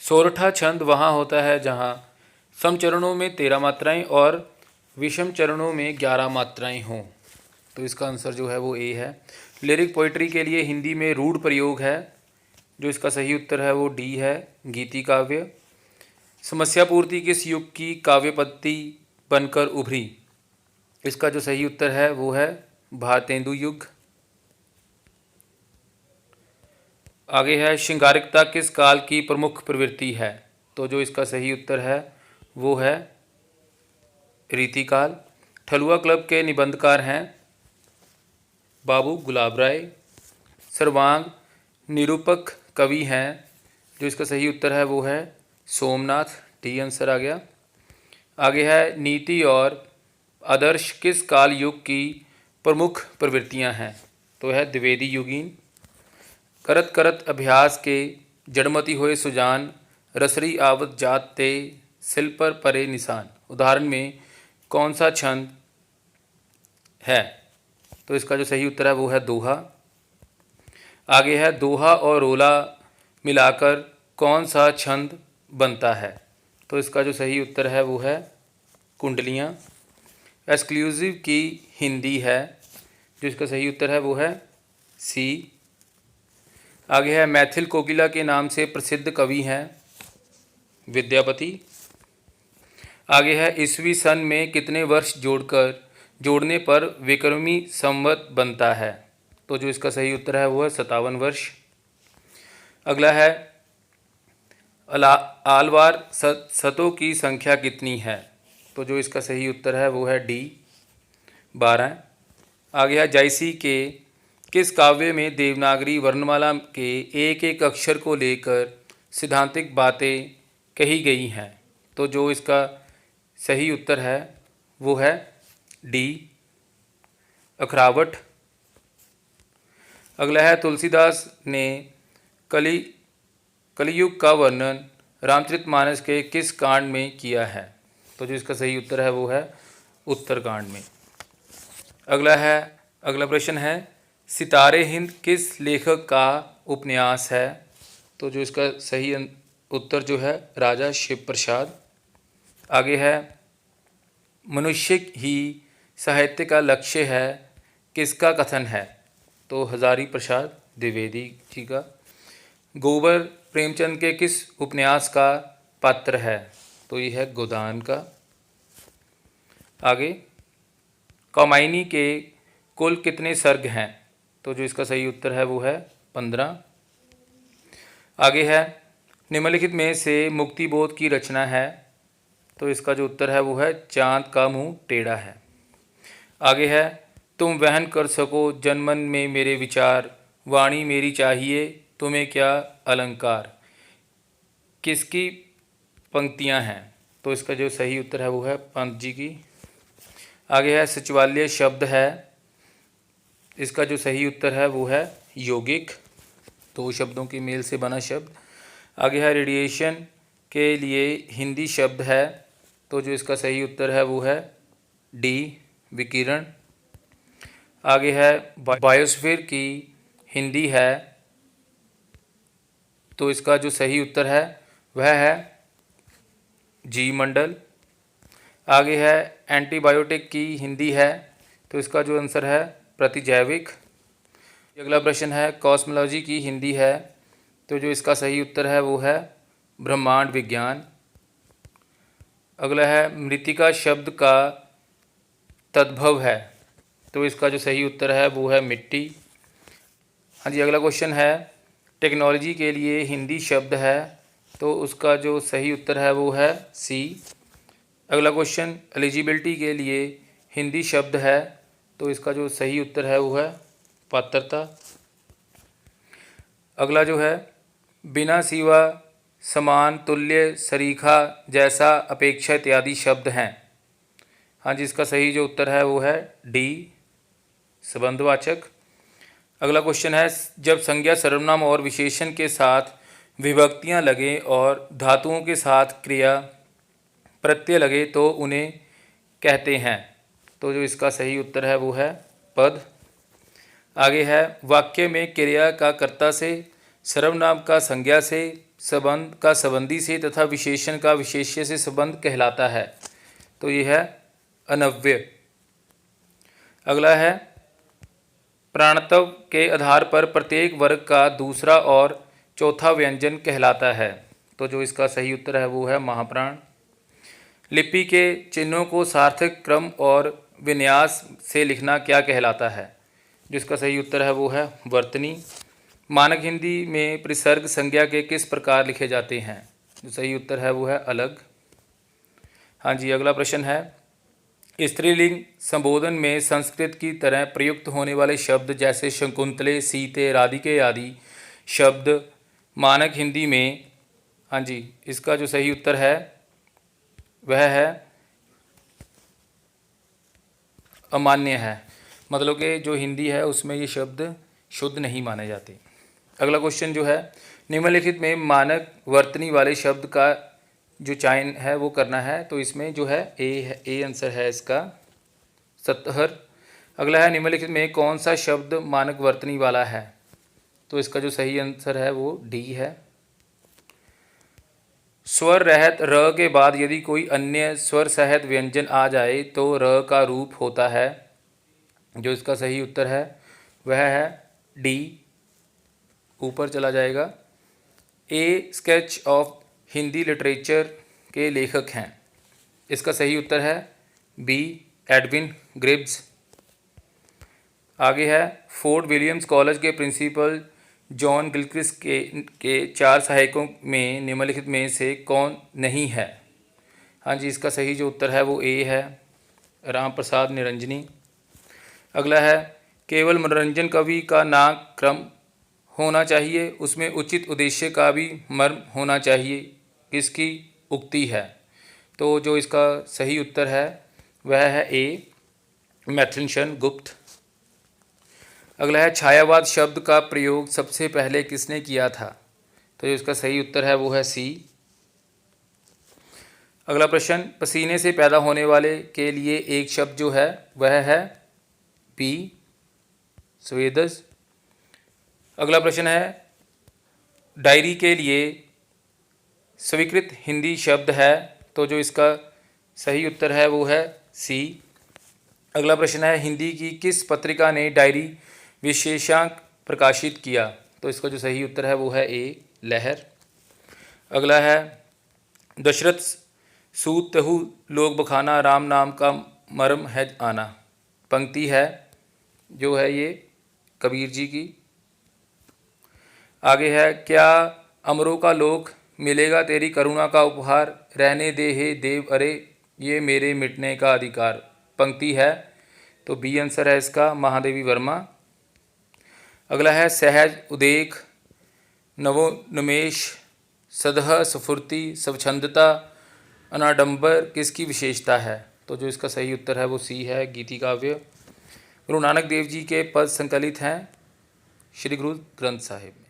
सोरठा छंद वहाँ होता है जहाँ सम चरणों में 13 मात्राएं और विषम चरणों में 11 मात्राएं हों। तो इसका आंसर जो है वो ए है। लिरिक पोइट्री के लिए हिंदी में रूढ़ प्रयोग है, जो इसका सही उत्तर है वो डी है, गीति काव्य। समस्या पूर्ति किस युग की काव्य पद्धति बनकर उभरी? इसका जो सही उत्तर है वो है भारतेंदु युग। आगे है श्रृंगारिकता किस काल की प्रमुख प्रवृत्ति है? तो जो इसका सही उत्तर है वो है रीतिकाल। ठलुआ क्लब के निबंधकार हैं बाबू गुलाब राय। सर्वांग निरूपक कवि हैं, जो इसका सही उत्तर है वो है सोमनाथ, डी आंसर आ गया। आगे है नीति और आदर्श किस काल युग की प्रमुख प्रवृत्तियां हैं? तो है द्विवेदी युगीन। करत करत अभ्यास के जड़मति होए सुजान, रसरी आवत जात ते सिल पर परे निशान। उदाहरण में कौन सा छंद है? तो इसका जो सही उत्तर है वो है दोहा। आगे है दोहा और रोला मिलाकर कौन सा छंद बनता है? तो इसका जो सही उत्तर है वो है कुंडलियाँ। एक्सक्लूसिव की हिंदी है, जो इसका सही उत्तर है वो है सी। आगे है मैथिल कोकिला के नाम से प्रसिद्ध कवि हैं विद्यापति। आगे है ईस्वी सन में कितने वर्ष जोड़ने पर विक्रमी संवत बनता है? तो जो इसका सही उत्तर है वो है 57 वर्ष। अगला है आलवार सतों की संख्या कितनी है? तो जो इसका सही उत्तर है वो है डी 12। आगे है जायसी के किस काव्य में देवनागरी वर्णमाला के एक एक अक्षर को लेकर सिद्धांतिक बातें कही गई हैं? तो जो इसका सही उत्तर है वो है डी अखरावट। अगला है तुलसीदास ने कलियुग का वर्णन रामचरितमानस के किस कांड में किया है? तो जो इसका सही उत्तर है वो है उत्तरकांड में। अगला प्रश्न है सितारे हिंद किस लेखक का उपन्यास है? तो जो इसका सही उत्तर जो है राजा शिव प्रसाद। आगे है मनुष्य ही साहित्य का लक्ष्य है किसका कथन है? तो हजारी प्रसाद द्विवेदी जी का। गोबर प्रेमचंद के किस उपन्यास का पात्र है? तो ये है गोदान का। आगे कामायनी के कुल कितने सर्ग हैं? तो जो इसका सही उत्तर है वो है 15। आगे है निम्नलिखित में से मुक्ति बोध की रचना है? तो इसका जो उत्तर है वो है चांद का मुंह टेढ़ा है। आगे है तुम वहन कर सको जनमन में मेरे विचार, वाणी मेरी चाहिए तुम्हें क्या अलंकार, किसकी पंक्तियां हैं? तो इसका जो सही उत्तर है वो है पंत जी की। आगे है सचिवालय शब्द है, इसका जो सही उत्तर है वो है यौगिक, दो शब्दों के मेल से बना शब्द। आगे है रेडिएशन के लिए हिंदी शब्द है? तो जो इसका सही उत्तर है वो है डी विकिरण। आगे है बायोस्फीयर की हिंदी है? तो इसका जो सही उत्तर है वह है जी मंडल। आगे है एंटीबायोटिक की हिंदी है? तो इसका जो आंसर है प्रतिजैविक। अगला प्रश्न है कॉस्मोलॉजी की हिंदी है? तो जो इसका सही उत्तर है वो है ब्रह्मांड विज्ञान। अगला है मृत्तिका शब्द का तद्भव है? तो इसका जो सही उत्तर है वो है मिट्टी। हाँ जी, अगला क्वेश्चन है टेक्नोलॉजी के लिए हिंदी शब्द है? तो उसका जो सही उत्तर है वो है सी। अगला क्वेश्चन एलिजिबिलिटी के लिए हिंदी शब्द है? तो इसका जो सही उत्तर है वो है पात्रता। अगला जो है बिना सिवा, समान, तुल्य, सरीखा, जैसा, अपेक्षा इत्यादि शब्द हैं? हाँ जी, इसका सही जो उत्तर है वो है डी संबंधवाचक। अगला क्वेश्चन है जब संज्ञा सर्वनाम और विशेषण के साथ विभक्तियां लगे और धातुओं के साथ क्रिया प्रत्यय लगे तो उन्हें कहते हैं? तो जो इसका सही उत्तर है वो है पद। आगे है वाक्य में क्रिया का कर्ता से, सर्वनाम का संज्ञा से, संबंध का संबंधी से तथा विशेषण का विशेष्य से संबंध कहलाता है। तो ये है अनव्यय। अगला है प्राणत्व के आधार पर प्रत्येक वर्ग का दूसरा और चौथा व्यंजन कहलाता है। तो जो इसका सही उत्तर है वो है महाप्राण। लिपि के चिन्हों को सार्थक क्रम और विन्यास से लिखना क्या कहलाता है? जिसका सही उत्तर है वो है वर्तनी। मानक हिंदी में प्रतिसर्ग संज्ञा के किस प्रकार लिखे जाते हैं? जो सही उत्तर है वो है अलग। हाँ जी, अगला प्रश्न है स्त्रीलिंग संबोधन में संस्कृत की तरह प्रयुक्त होने वाले शब्द जैसे शकुंतले, सीते, राधिके आदि शब्द मानक हिंदी में, हाँ जी, इसका जो सही उत्तर है वह है अमान्य है। मतलब कि जो हिंदी है उसमें ये शब्द शुद्ध नहीं माने जाते। अगला क्वेश्चन जो है निम्नलिखित में मानक वर्तनी वाले शब्द का जो चयन है वो करना है। तो इसमें जो है ए आंसर है इसका 70। अगला है निम्नलिखित में कौन सा शब्द मानक वर्तनी वाला है? तो इसका जो सही आंसर है वो डी है। स्वर रहित र के बाद यदि कोई अन्य स्वर सहित व्यंजन आ जाए तो र का रूप होता है। जो इसका सही उत्तर है वह है डी, ऊपर चला जाएगा। ए स्केच ऑफ हिंदी लिटरेचर के लेखक हैं। इसका सही उत्तर है बी, एडविन ग्रिब्स। आगे है फोर्ट विलियम्स कॉलेज के प्रिंसिपल जॉन गिलक्रिस्ट के 4 सहायकों में निम्नलिखित में से कौन नहीं है? हाँ जी, इसका सही जो उत्तर है वो ए है, राम प्रसाद निरंजनी। अगला है केवल मनोरंजन कवि का नाम क्रम होना चाहिए, उसमें उचित उद्देश्य का भी मर्म होना चाहिए, किसकी उक्ति है? तो जो इसका सही उत्तर है वह है ए, मैथिलीशरण गुप्त। अगला है छायावाद शब्द का प्रयोग सबसे पहले किसने किया था? तो जो इसका सही उत्तर है वो है सी। अगला प्रश्न पसीने से पैदा होने वाले के लिए एक शब्द जो है वह है बी, स्वेदस। अगला प्रश्न है डायरी के लिए स्वीकृत हिंदी शब्द है। तो जो इसका सही उत्तर है वो है सी। अगला प्रश्न है हिंदी की किस पत्रिका ने डायरी विशेषांक प्रकाशित किया? तो इसका जो सही उत्तर है वो है ए, लहर। अगला है दशरथ सूत तहु लोग बखाना राम नाम का मर्म है आना। पंक्ति है जो है ये कबीर जी की। आगे है क्या अमरों का लोक मिलेगा तेरी करुणा का उपहार, रहने दे हे देव अरे ये मेरे मिटने का अधिकार। पंक्ति है तो बी आंसर है इसका, महादेवी वर्मा। अगला है सहज उदेक नवोन्मेष सदह स्फूर्ति स्वच्छंदता अनाडंबर किसकी विशेषता है? तो जो इसका सही उत्तर है वो सी है, गीति काव्य। गुरु नानक देव जी के पद संकलित हैं श्री गुरु ग्रंथ साहिब।